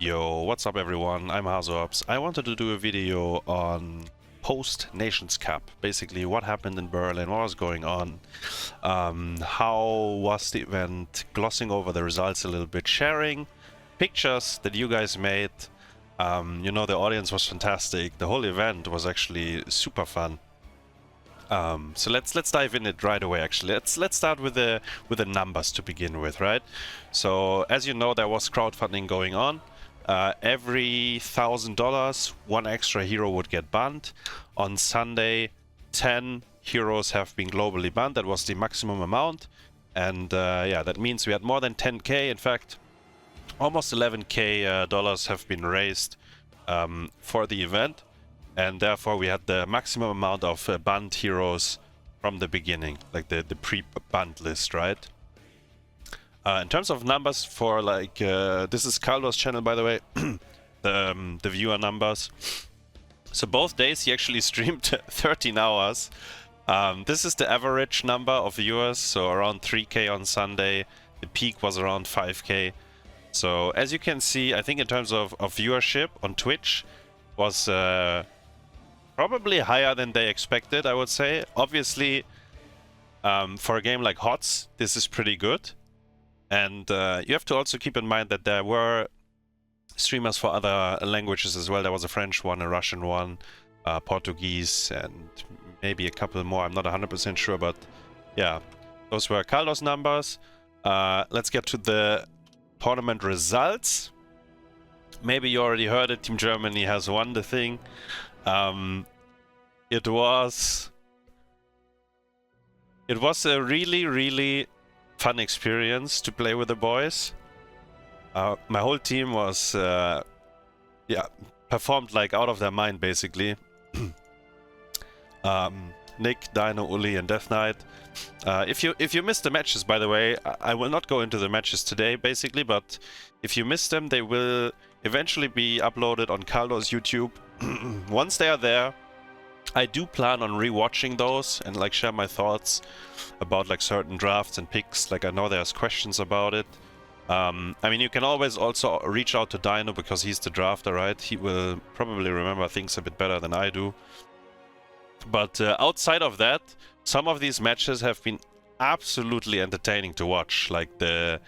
Yo, what's up everyone? I'm Hasuobs. I wanted to do a video on post Nations Cup. Basically, what happened in Berlin, what was going on, how was the event, glossing over the results a little bit, sharing pictures that you guys made. The audience was fantastic. The whole event was actually super fun. So let's dive in it right away. Actually, let's start with the numbers to begin with, right? So as you know, there was crowdfunding going on. Every $1,000, one extra hero would get banned. On Sunday, 10 heroes have been globally banned. That was the maximum amount, and yeah, that means we had more than 10k. In fact, almost 11k dollars have been raised for the event. And therefore we had the maximum amount of banned heroes from the beginning, like the pre-banned list, right? In terms of numbers for like, this is Carlos' channel, by the way, the viewer numbers. So both days he actually streamed 13 hours. This is the average number of viewers, so around 3k on Sunday. The peak was around 5k. So as you can see, I think in terms of viewership on Twitch was probably higher than they expected, I would say. Obviously, for a game like HOTS, this is pretty good. And you have to also keep in mind that there were streamers for other languages as well. There was a French one, a Russian one, Portuguese, and maybe a couple more. I'm not 100% sure, but yeah, those were Carlos' numbers. Let's get to the tournament results. Maybe you already heard it. Team Germany has won the thing. It was a really fun experience to play with the boys. My whole team was performed like out of their mind, basically. Nick, Dino, Uli, and Death Knight. If you missed the matches, by the way, I will not go into the matches today, basically, but if you missed them, they will eventually be uploaded on Carlos' YouTube. Once they are there, I do plan on rewatching those and like share my thoughts about like certain drafts and picks. Like I know there's questions about it. I mean, you can always also reach out to Dino because he's the drafter, right? He will probably remember things a bit better than I do. But outside of that, some of these matches have been absolutely entertaining to watch. Like the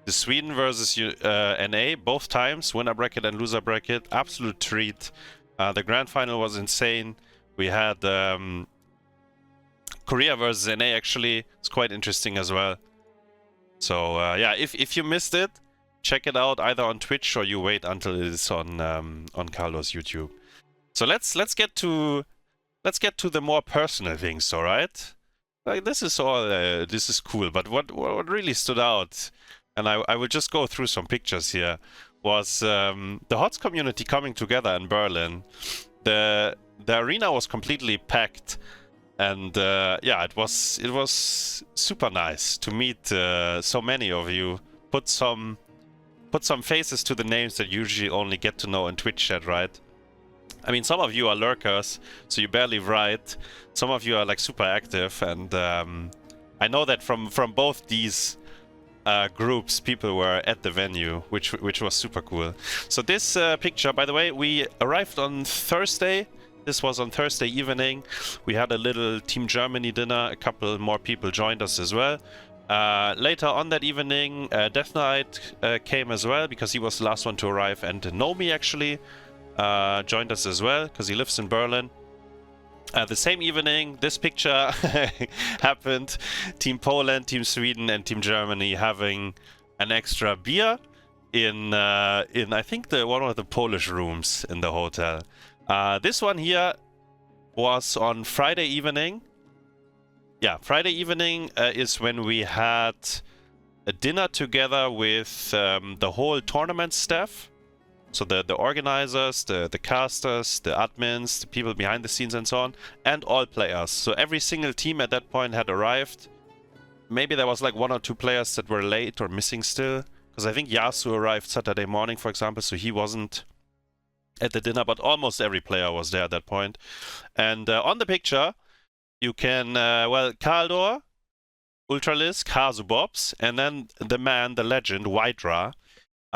Sweden versus NA, both times, winner bracket and loser bracket, absolute treat. The grand final was insane. We had Korea versus NA, actually. It's quite interesting as well. So yeah, if you missed it, check it out either on Twitch or you wait until it is on Carlos' YouTube. So let's get to the more personal things, all right? Like this is all this is cool, but what really stood out, and I will just go through some pictures here, was the HOTS community coming together in Berlin. The arena was completely packed, and yeah, it was super nice to meet so many of you. Put some faces to the names that you usually only get to know in Twitch chat, right? I mean, some of you are lurkers, so you barely write. Some of you are like super active, and I know that from both these groups, people were at the venue, which was super cool. So this picture, by the way, we arrived on Thursday. This was on Thursday evening. We had a little Team Germany dinner. A couple more people joined us as well. Later on that evening, Death Knight came as well because he was the last one to arrive, and Nomi actually joined us as well because he lives in Berlin. The same evening, this picture happened. Team Poland, Team Sweden, and Team Germany having an extra beer in I think one of the Polish rooms in the hotel. This one here was on Friday evening. Yeah, Friday evening is when we had a dinner together with the whole tournament staff. So the organizers, the casters, the admins, the people behind the scenes and so on, and all players. So every single team at that point had arrived. Maybe there was like 1 or 2 players that were late or missing still. Because I think Yasu arrived Saturday morning, for example, so he wasn't at the dinner, but almost every player was there at that point. And on the picture, you can, well, Kaldor, Ultralisk, Hasuobs, and then the man, the legend, Whitera.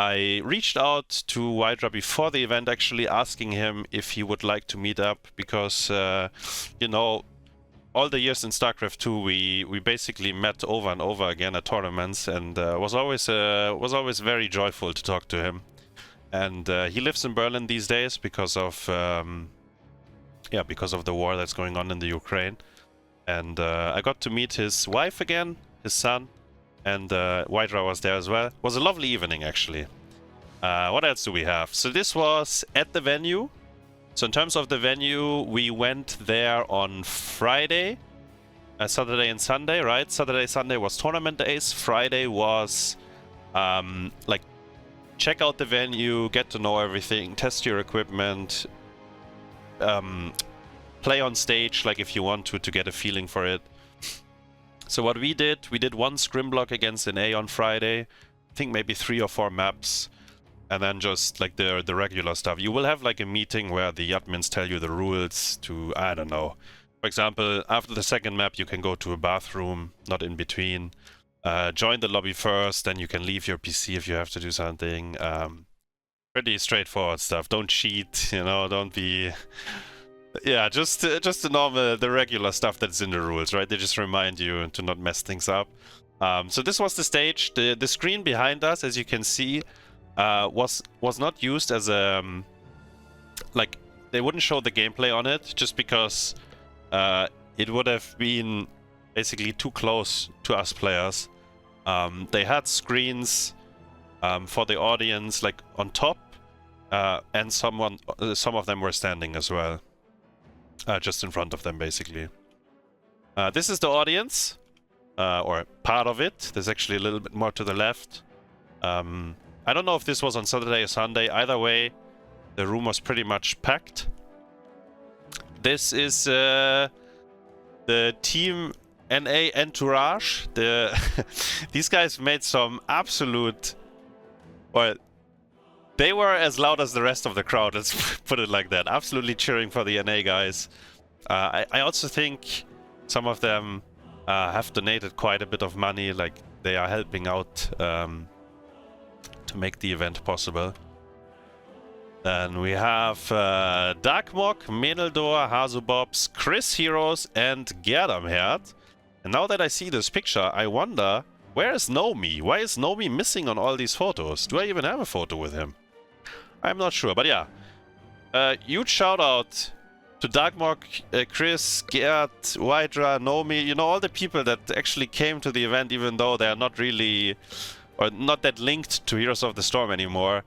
I reached out to Wydra before the event, actually asking him if he would like to meet up, because you know, all the years in StarCraft 2, we basically met over and over again at tournaments, and was always very joyful to talk to him. And he lives in Berlin these days because of because of the war that's going on in the Ukraine. And I got to meet his wife again, his son, and Wydra was there as well. It was a lovely evening, actually. What else do we have? So this was at the venue. So in terms of the venue, we went there on Friday, Saturday and Sunday, right? Saturday, Sunday was tournament days. Friday was like check out the venue, get to know everything, test your equipment, play on stage like if you want to get a feeling for it. So what we did one scrim block against an A on Friday, I think maybe 3 or 4 maps, and then just like the regular stuff. You will have like a meeting where the admins tell you the rules to, I don't know. For example, after the second map you can go to a bathroom, not in between. Join the lobby first, then you can leave your PC if you have to do something. Pretty straightforward stuff. Don't cheat, you know, don't be... Yeah, just the normal, the regular stuff that's in the rules, right? They just remind you to not mess things up. So this was the stage. The screen behind us, as you can see, was not used as a... like, they wouldn't show the gameplay on it, just because it would have been basically too close to us players. They had screens for the audience, like, on top, and some of them were standing as well. Just in front of them, basically. This is the audience, or part of it. There's actually a little bit more to the left. I don't know if this was on Saturday or Sunday. Either way, the room was pretty much packed. This is the Team NA entourage. These guys made some absolute... Well, they were as loud as the rest of the crowd, let's put it like that. Absolutely cheering for the NA guys. I also think some of them have donated quite a bit of money, like they are helping out to make the event possible. Then we have Darkmok, Meneldor, Hasuobs, Chris Heroes, and Gerdamherd. And now that I see this picture, I wonder, where is Nomi? Why is Nomi missing on all these photos? Do I even have a photo with him? I'm not sure, but yeah. Huge shout out to Darkmok, Chris, Gerd, Wydra, Nomi, you know, all the people that actually came to the event, even though they are not really, or not that linked to Heroes of the Storm anymore.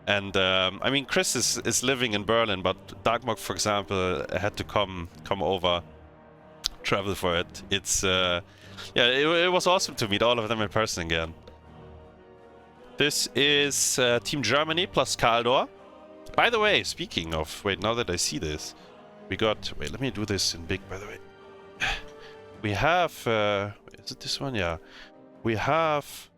And I mean, Chris is living in Berlin, but Darkmok, for example, had to come over, travel for it. It's yeah, it was awesome to meet all of them in person again. This is Team Germany plus Kaldor. By the way, speaking of, wait, now that I see this, we got, wait, let me do this in big, by the way. We have, is it this one? Yeah. We have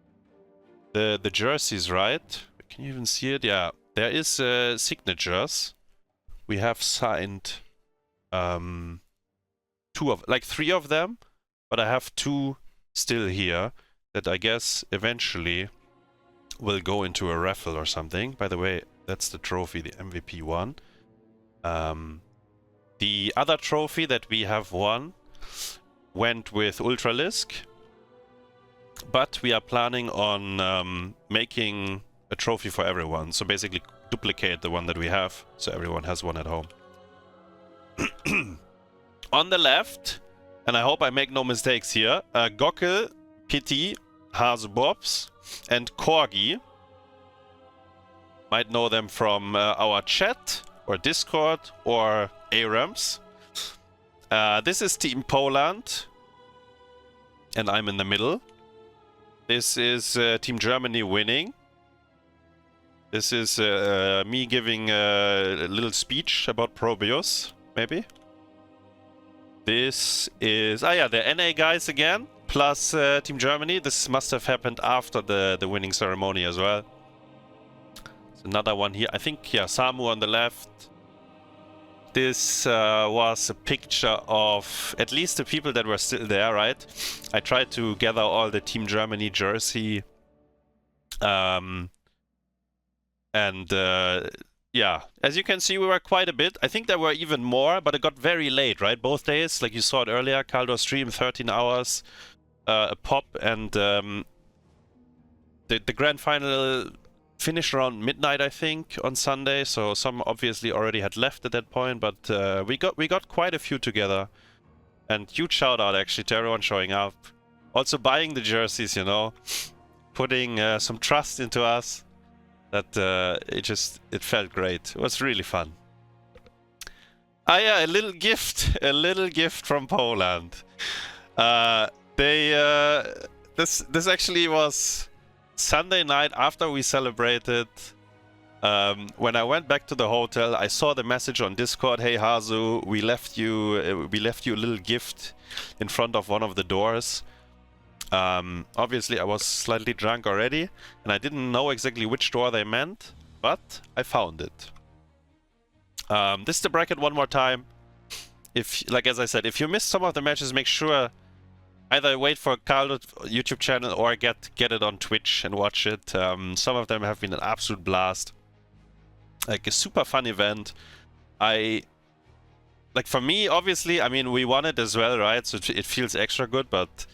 the jerseys, right? Can you even see it? Yeah. There is signatures. We have signed 3 of them, but I have 2 still here that I guess eventually will go into a raffle or something. By the way, that's the trophy, the MVP one. The other trophy that we have won went with Ultralisk, but we are planning on making a trophy for everyone. So basically duplicate the one that we have, so everyone has one at home. On the left, and I hope I make no mistakes here, Gockel, Pity, Hasuobs, and Corgi. Might know them from our chat, or Discord, or ARAMs. This is Team Poland, and I'm in the middle. This is Team Germany winning. This is me giving a little speech about Probius, maybe. This is, yeah, the NA guys again, plus Team Germany. This must have happened after the winning ceremony as well. There's another one here. I think, yeah, Samu on the left. This was a picture of at least the people that were still there, right? I tried to gather all the Team Germany jersey And yeah, as you can see, we were quite a bit. I think there were even more, but it got very late, right? Both days, like you saw it earlier, Kaldor streamed 13 hours a pop, and the grand final finished around midnight, I think, on Sunday. So some obviously already had left at that point, but we got quite a few together. And huge shout out actually to everyone showing up, also buying the jerseys, you know, putting some trust into us. That it felt great. It was really fun. Ah yeah, a little gift from Poland. This actually was Sunday night after we celebrated. When I went back to the hotel, I saw the message on Discord. Hey Hasu, we left you a little gift in front of one of the doors. Obviously I was slightly drunk already, and I didn't know exactly which door they meant, but I found it. This is the bracket one more time. As I said, if you missed some of the matches, make sure either wait for Carlo's YouTube channel or get it on Twitch and watch it. Some of them have been an absolute blast. Like a super fun event. For me, obviously, I mean, we won it as well, right? So it feels extra good, but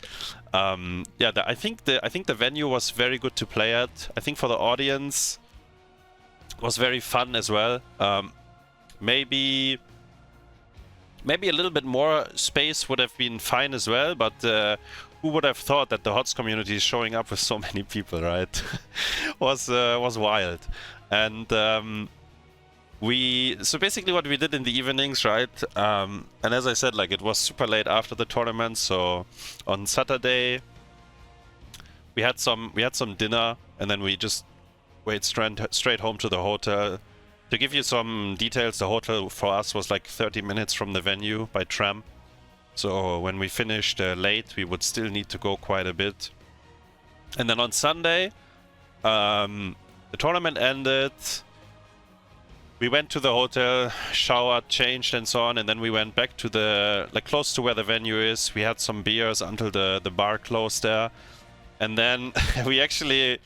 yeah, I think the venue was very good to play at. I think for the audience, it was very fun as well. Maybe a little bit more space would have been fine as well, but who would have thought that the HOTS community is showing up with so many people, right? was wild. And so basically what we did in the evenings, right? And as I said, like, it was super late after the tournament, so on Saturday we had some dinner, and then we just went straight home to the hotel. To give you some details, the hotel for us was like 30 minutes from the venue by tram. So when we finished late, we would still need to go quite a bit. And then on Sunday, the tournament ended. We went to the hotel, showered, changed, and so on, and then we went back to close to where the venue is. We had some beers until the bar closed there. And then we actually...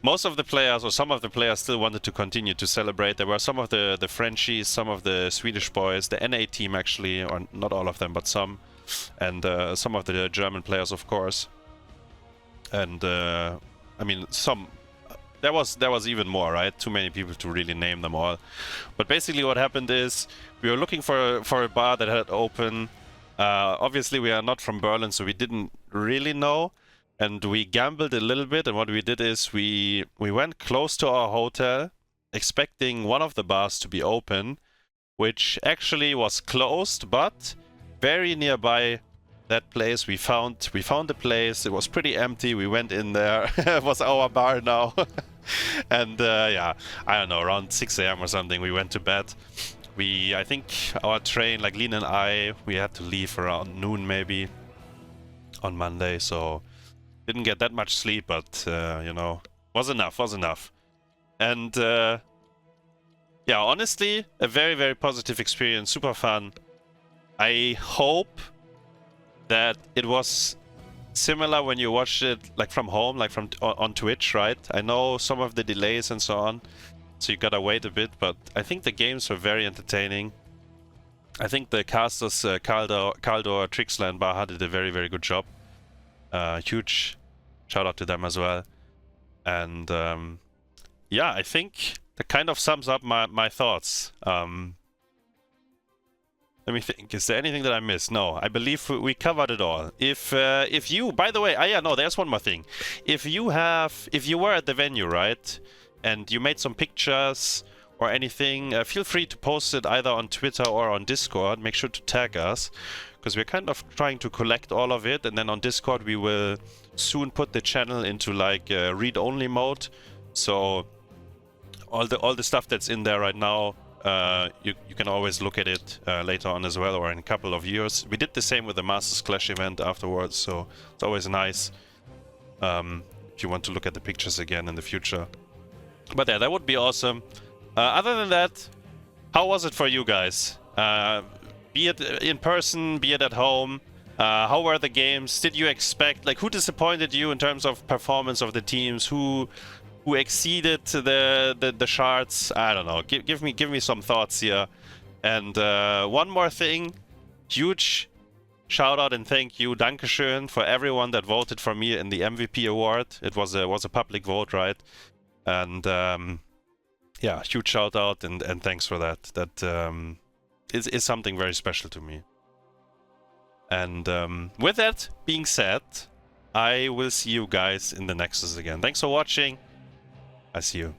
Most of the players, or some of the players, still wanted to continue to celebrate. There were some of the Frenchies, some of the Swedish boys, the NA team actually, or not all of them, but some. And some of the German players, of course. And, I mean, some... There was even more, right? Too many people to really name them all. But basically what happened is, we were looking for a bar that had open. Obviously we are not from Berlin, so we didn't really know. And we gambled a little bit, and what we did is we went close to our hotel, expecting one of the bars to be open, which actually was closed, but very nearby that place we found a place. It was pretty empty. We went in there. It was our bar now. And yeah, I don't know, around 6 AM or something, we went to bed. I think our train, like Lean and I, we had to leave around noon maybe on Monday, so didn't get that much sleep, but you know, was enough. And yeah, honestly, a very, very positive experience, super fun. I hope that it was similar when you watched it like from home, like on Twitch, right? I know some of the delays and so on, so you gotta wait a bit, but I think the games were very entertaining. I think the casters, Kaldor, Trixler, and Baha did a very, very good job. Huge shout out to them as well. And yeah, I think that kind of sums up my thoughts. Let me think. Is there anything that I missed? No, I believe we covered it all. If you, by the way, yeah, no, there's one more thing. If you were at the venue, right, and you made some pictures or anything, feel free to post it either on Twitter or on Discord. Make sure to tag us, because we're kind of trying to collect all of it, and then on Discord we will soon put the channel into like read-only mode. So all the stuff that's in there right now, you can always look at it later on as well, or in a couple of years. We did the same with the Masters Clash event afterwards, so it's always nice if you want to look at the pictures again in the future. But yeah, that would be awesome. Other than that, how was it for you guys? Be it in person, be it at home. How were the games? Did you expect, like, who disappointed you in terms of performance of the teams? Who who exceeded the shards. I don't know. Give me some thoughts here. And one more thing, huge shout out and thank you, Dankeschön, for everyone that voted for me in the MVP award. It was a public vote, right? And yeah, huge shout out and thanks for that. That is something very special to me. And with that being said, I will see you guys in the Nexus again. Thanks for watching. I see you.